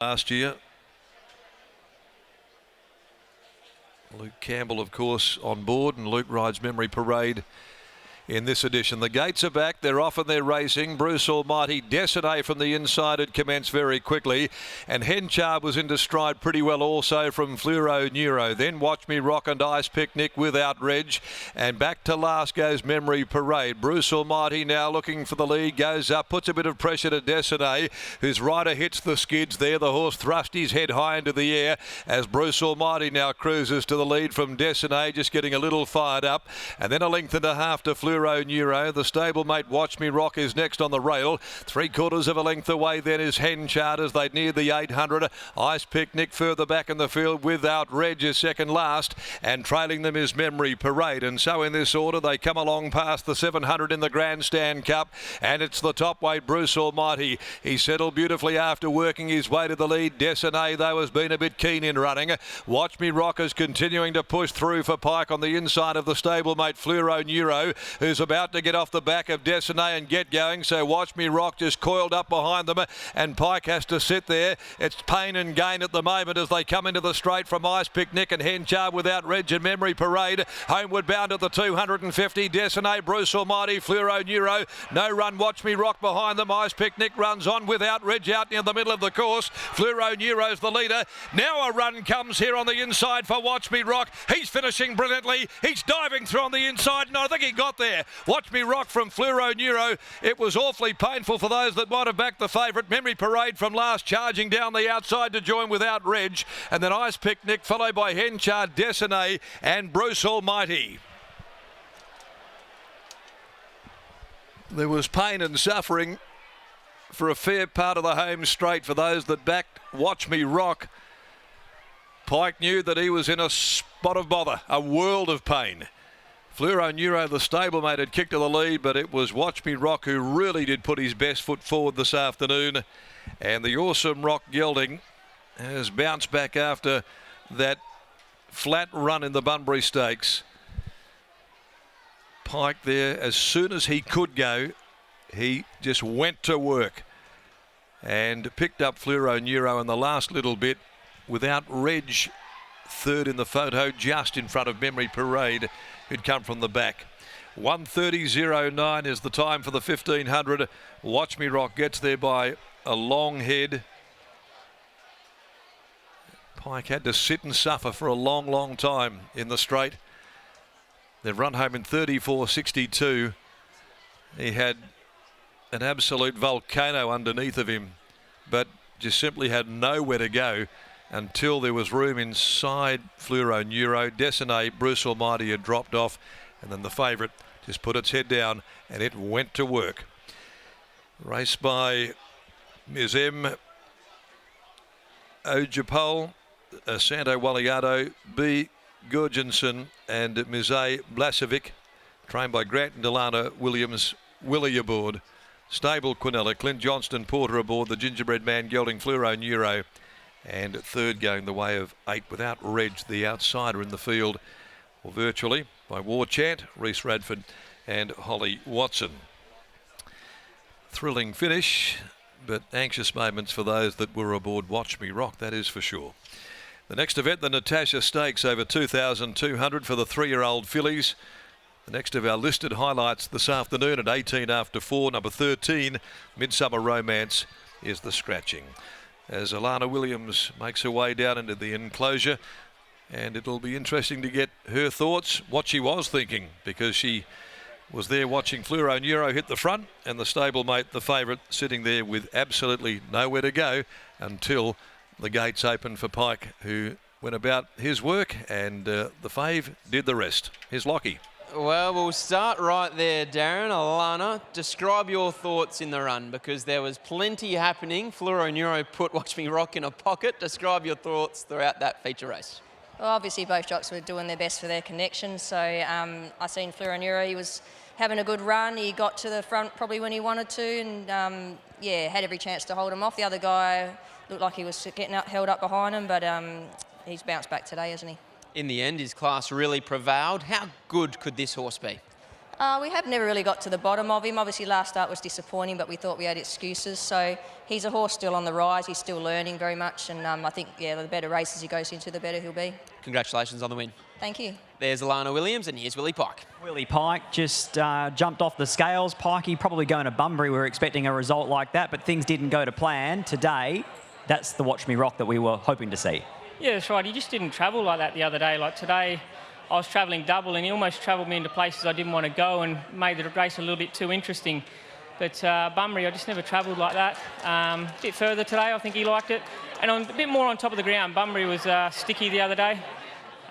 last year. Luke Campbell, of course, on board, and Luke rides Memory Parade in this edition. The gates are back. They're off and they're racing. Bruce Almighty, Desiné from the inside had commenced very quickly, and Henchard was into stride pretty well also from Fluoro Neuro. Then Watch Me Rock and Ice Picnic without Reg, and back to last goes Memory Parade. Bruce Almighty now looking for the lead, goes up, puts a bit of pressure to Desiné, whose rider hits the skids there. The horse thrust his head high into the air as Bruce Almighty now cruises to the lead from Desiné, just getting a little fired up, and then a length and a half to Fluoro Neuro. The stablemate Watch Me Rock is next on the rail. 3/4 of a length away then is Henchard as they near the 800. Ice Picnic further back in the field without Reg is second last, and trailing them is Memory Parade. And so in this order they come along past the 700 in the Grandstand Cup, and it's the top weight Bruce Almighty. He settled beautifully after working his way to the lead. Desiné though has been a bit keen in running. Watch Me Rock is continuing to push through for Pike on the inside of the stablemate Fluoro Neuro, who's about to get off the back of Desiné and get going. So Watch Me Rock just coiled up behind them, and Pike has to sit there. It's pain and gain at the moment as they come into the straight from Ice Picnic and Henchard without Reg and Memory Parade. Homeward bound at the 250. Desiné, Bruce Almighty, Fluoro Neuro. No run, Watch Me Rock behind them. Ice Picnic runs on without Reg out near the middle of the course. Fluoro Neuro's the leader. Now a run comes here on the inside for Watch Me Rock. He's finishing brilliantly. He's diving through on the inside, and I think he got there. Watch Me Rock from Fluoro Neuro. It was awfully painful for those that might have backed the favourite. Memory Parade from last, charging down the outside to join without Reg. And then Ice Picnic followed by Henchard, Desiné and Bruce Almighty. There was pain and suffering for a fair part of the home straight for those that backed Watch Me Rock. Pike knew that he was in a spot of bother, a world of pain. Fluoro Neuro, the stablemate, had kicked to the lead, but it was Watch Me Rock who really did put his best foot forward this afternoon. And the awesome Rock Gelding has bounced back after that flat run in the Bunbury Stakes. Pike there, as soon as he could go, he just went to work and picked up Fluoro Neuro in the last little bit without Reg third in the photo, just in front of Memory Parade, who'd come from the back. 1:30.09 is the time for the 1500. Watch Me Rock gets there by a long head. Pike had to sit and suffer for a long time in the straight. They've run home in 34.62. He had an absolute volcano underneath of him, but just simply had nowhere to go until there was room inside Fluoro Neuro. Desiné, Bruce Almighty had dropped off, and then the favourite just put its head down and it went to work. Raced by Ms. M. Ojapol, Santo Waliato, B. Gurgensen and Ms. A. Blasevic, trained by Grant and Delana Williams, Willie aboard. Stable Quinella, Clint Johnston Porter aboard, the Gingerbread Man gelding Fluoro Neuro, and third going the way of 8 without Reg, the outsider in the field, or virtually, by War Chant, Reese Radford and Holly Watson. Thrilling finish, but anxious moments for those that were aboard Watch Me Rock, that is for sure. The next event, the Natasha Stakes over 2,200 for the 3-year-old fillies. The next of our listed highlights this afternoon at 18 after 4, number 13, Midsummer Romance, is the scratching. As Alana Williams makes her way down into the enclosure, and it'll be interesting to get her thoughts, what she was thinking, because she was there watching Fluoro Neuro hit the front, and the stablemate, the favourite, sitting there with absolutely nowhere to go until the gates opened for Pike, who went about his work, and the fave did the rest. Here's Lockie. Well, we'll start right there, Darren. Alana, describe your thoughts in the run, because there was plenty happening. Fluoro Neuro put Watch Me Rock in a pocket. Describe your thoughts throughout that feature race. Well, obviously both jocks were doing their best for their connection. So I seen Fluoro Neuro, he was having a good run. He got to the front probably when he wanted to, and yeah, had every chance to hold him off. The other guy looked like he was getting held up behind him, but he's bounced back today, hasn't he? In the end, his class really prevailed. How good could this horse be? We have never really got to the bottom of him. Obviously, last start was disappointing, but we thought we had excuses. So he's a horse still on the rise. He's still learning very much, and I think, yeah, the better races he goes into, the better he'll be. Congratulations on the win. Thank you. There's Alana Williams, and here's Willie Pike. Willie Pike just jumped off the scales. Pikey probably going to Bunbury. We were expecting a result like that, but things didn't go to plan. Today, that's the Watch Me Rock that we were hoping to see. Yeah, that's right. He just didn't travel like that the other day. Like today, I was travelling double, and he almost travelled me into places I didn't want to go and made the race a little bit too interesting. But Bunbury, I just never travelled like that. A bit further today, I think he liked it. And a bit more on top of the ground. Bunbury was sticky the other day.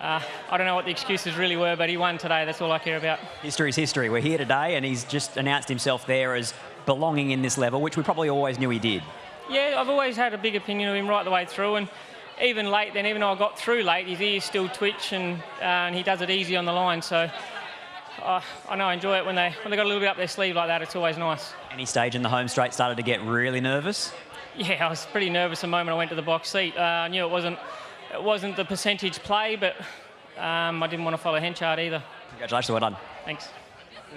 I don't know what the excuses really were, but he won today. That's all I care about. History's history. We're here today, and he's just announced himself there as belonging in this level, which we probably always knew he did. Yeah, I've always had a big opinion of him right the way through, and even late, then even though I got through late, his ears still twitch, and he does it easy on the line. So I know I enjoy it when they got a little bit up their sleeve like that. It's always nice. Any stage in the home straight started to get really nervous? Yeah, I was pretty nervous the moment I went to the box seat. I knew it wasn't the percentage play, but I didn't want to follow Henchard either. Congratulations, well done. Thanks.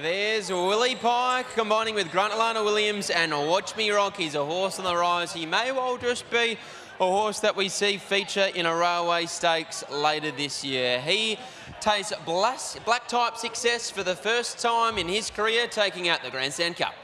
There's Willie Pike combining with Grunt Alana Williams and Watch Me Rock. He's a horse on the rise. He may well just be a horse that we see feature in a railway stakes later this year. He tastes black type success for the first time in his career, taking out the Grandstand Cup.